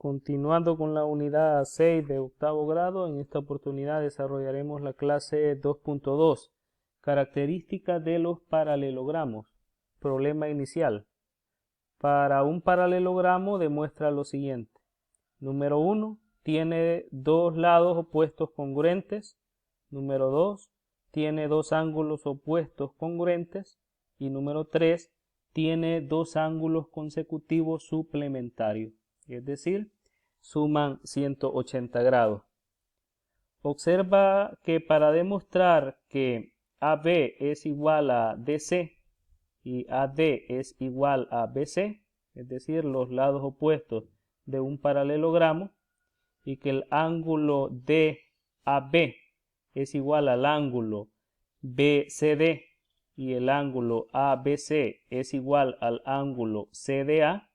Continuando con la unidad 6 de octavo grado, en esta oportunidad desarrollaremos la clase 2.2, características de los paralelogramos. Problema inicial. Para un paralelogramo demuestra lo siguiente. Número 1, tiene dos lados opuestos congruentes. Número 2, tiene dos ángulos opuestos congruentes. Y número 3, tiene dos ángulos consecutivos suplementarios. Es decir, suman 180 grados. Observa que para demostrar que AB es igual a DC y AD es igual a BC, es decir, los lados opuestos de un paralelogramo, y que el ángulo DAB es igual al ángulo BCD y el ángulo ABC es igual al ángulo CDA,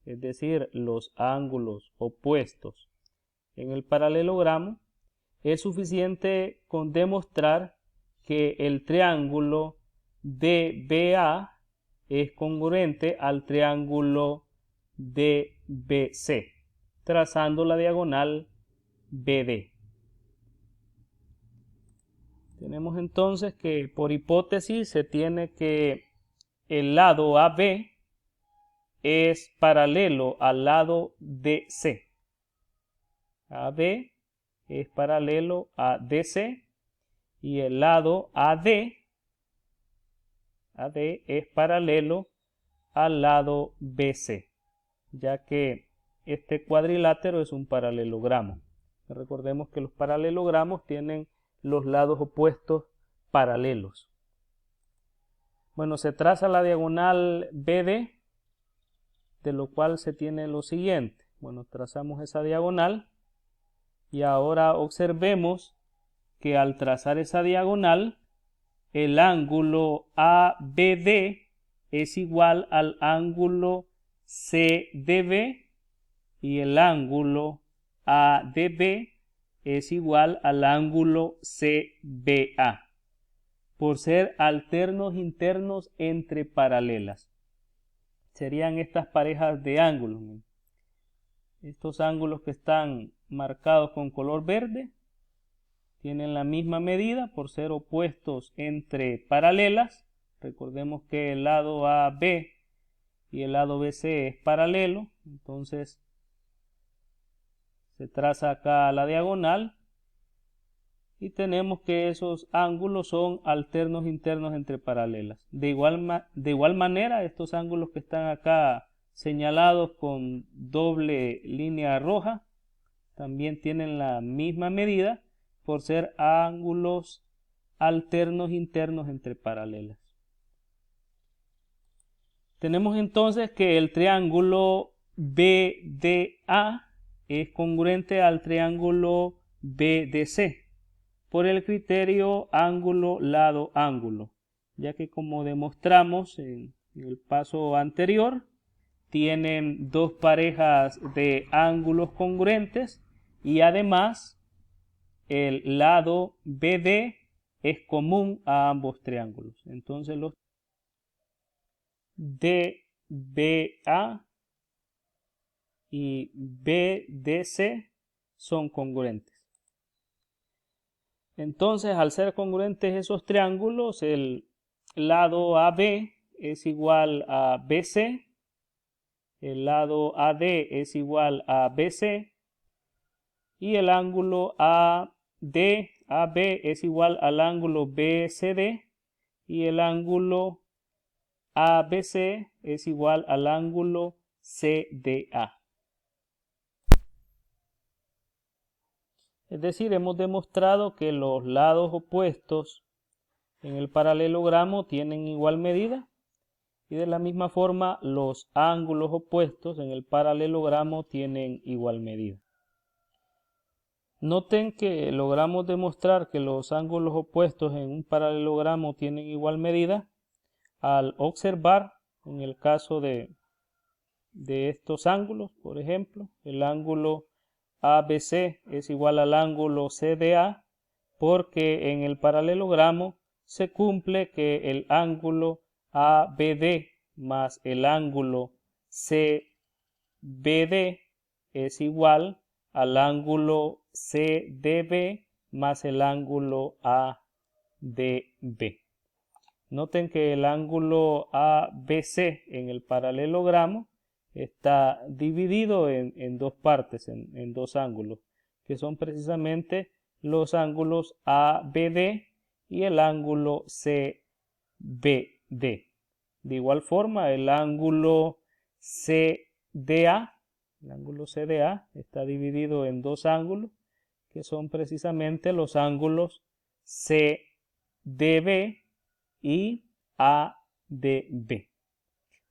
es decir, los ángulos opuestos en el paralelogramo, es suficiente con demostrar que el triángulo DBA es congruente al triángulo DBC, trazando la diagonal BD. Tenemos entonces que por hipótesis se tiene que el lado AB es paralelo al lado DC. AB es paralelo a DC y el lado AD es paralelo al lado BC, ya que este cuadrilátero es un paralelogramo. Recordemos que los paralelogramos tienen los lados opuestos paralelos. Bueno, se traza la diagonal BD, de lo cual se tiene lo siguiente. Bueno, trazamos esa diagonal y ahora observemos que al trazar esa diagonal, el ángulo ABD es igual al ángulo CDB y el ángulo ADB es igual al ángulo CBA, por ser alternos internos entre paralelas. Serían estas parejas de ángulos. Estos ángulos que están marcados con color verde tienen la misma medida por ser opuestos entre paralelas. Recordemos que el lado AB y el lado BC es paralelo, entonces se traza acá la diagonal y tenemos que esos ángulos son alternos internos entre paralelas. De igual manera, estos ángulos que están acá señalados con doble línea roja también tienen la misma medida por ser ángulos alternos internos entre paralelas. Tenemos entonces que el triángulo BDA es congruente al triángulo BDC por el criterio ángulo-lado-ángulo, ya que como demostramos en el paso anterior, tienen dos parejas de ángulos congruentes y además el lado BD es común a ambos triángulos. Entonces los DBA y BDC son congruentes. Entonces, al ser congruentes esos triángulos, el lado AB es igual a BC, el lado AD es igual a BC y el ángulo AD, AB es igual al ángulo BCD y el ángulo ABC es igual al ángulo CDA. Es decir, hemos demostrado que los lados opuestos en el paralelogramo tienen igual medida y de la misma forma los ángulos opuestos en el paralelogramo tienen igual medida. Noten que logramos demostrar que los ángulos opuestos en un paralelogramo tienen igual medida al observar, en el caso de estos ángulos, por ejemplo, el ángulo ABC es igual al ángulo CDA porque en el paralelogramo se cumple que el ángulo ABD más el ángulo CBD es igual al ángulo CDB más el ángulo ADB. Noten que el ángulo ABC en el paralelogramo está dividido en dos partes, en dos ángulos, que son precisamente los ángulos ABD y el ángulo CBD. De igual forma, el ángulo CDA está dividido en dos ángulos, que son precisamente los ángulos CDB y ADB.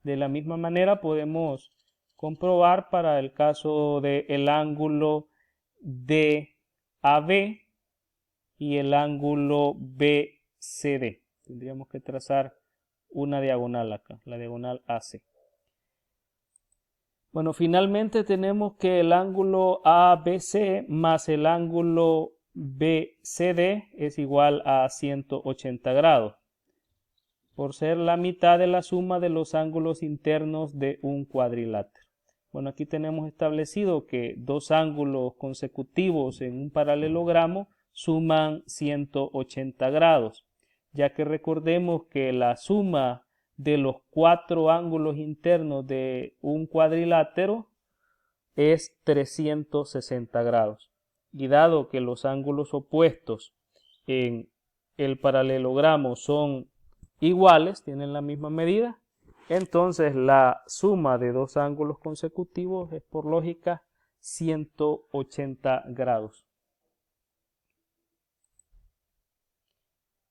De la misma manera podemos comprobar para el caso del ángulo DAB y el ángulo BCD. Tendríamos que trazar una diagonal acá, la diagonal AC. Bueno, finalmente tenemos que el ángulo ABC más el ángulo BCD es igual a 180 grados, por ser la mitad de la suma de los ángulos internos de un cuadrilátero. Bueno, aquí tenemos establecido que dos ángulos consecutivos en un paralelogramo suman 180 grados, ya que recordemos que la suma de los cuatro ángulos internos de un cuadrilátero es 360 grados. Y dado que los ángulos opuestos en el paralelogramo son iguales, tienen la misma medida, entonces la suma de dos ángulos consecutivos es por lógica 180 grados.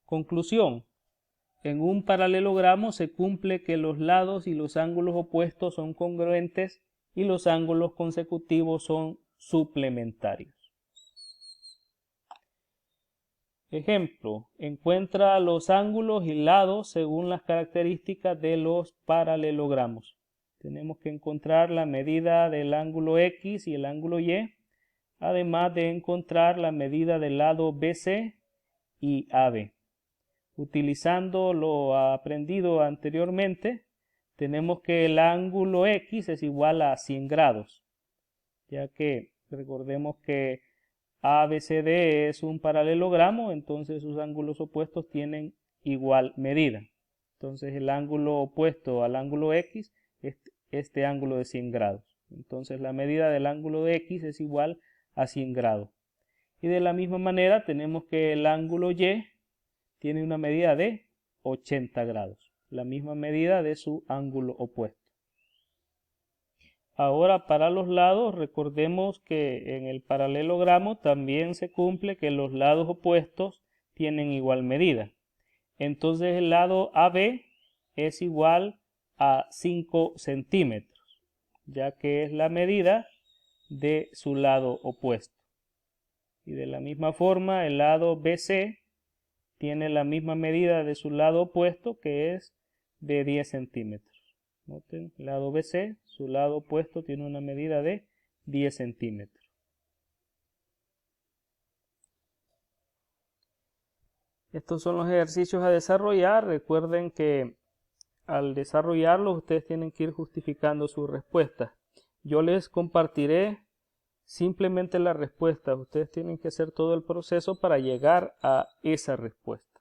Conclusión. En un paralelogramo se cumple que los lados y los ángulos opuestos son congruentes y los ángulos consecutivos son suplementarios. Ejemplo, encuentra los ángulos y lados según las características de los paralelogramos. Tenemos que encontrar la medida del ángulo X y el ángulo Y, además de encontrar la medida del lado BC y AB. Utilizando lo aprendido anteriormente, tenemos que el ángulo X es igual a 100 grados, ya que recordemos que ABCD es un paralelogramo, entonces sus ángulos opuestos tienen igual medida. Entonces el ángulo opuesto al ángulo X es este ángulo de 100 grados. Entonces la medida del ángulo de X es igual a 100 grados. Y de la misma manera tenemos que el ángulo Y tiene una medida de 80 grados, la misma medida de su ángulo opuesto. Ahora para los lados, recordemos que en el paralelogramo también se cumple que los lados opuestos tienen igual medida. Entonces el lado AB es igual a 5 centímetros, ya que es la medida de su lado opuesto. Y de la misma forma el lado BC tiene la misma medida de su lado opuesto, que es de 10 centímetros. Noten, lado BC, su lado opuesto tiene una medida de 10 centímetros. Estos son los ejercicios a desarrollar. Recuerden que al desarrollarlos ustedes tienen que ir justificando sus respuestas. Yo les compartiré simplemente la respuesta. Ustedes tienen que hacer todo el proceso para llegar a esa respuesta.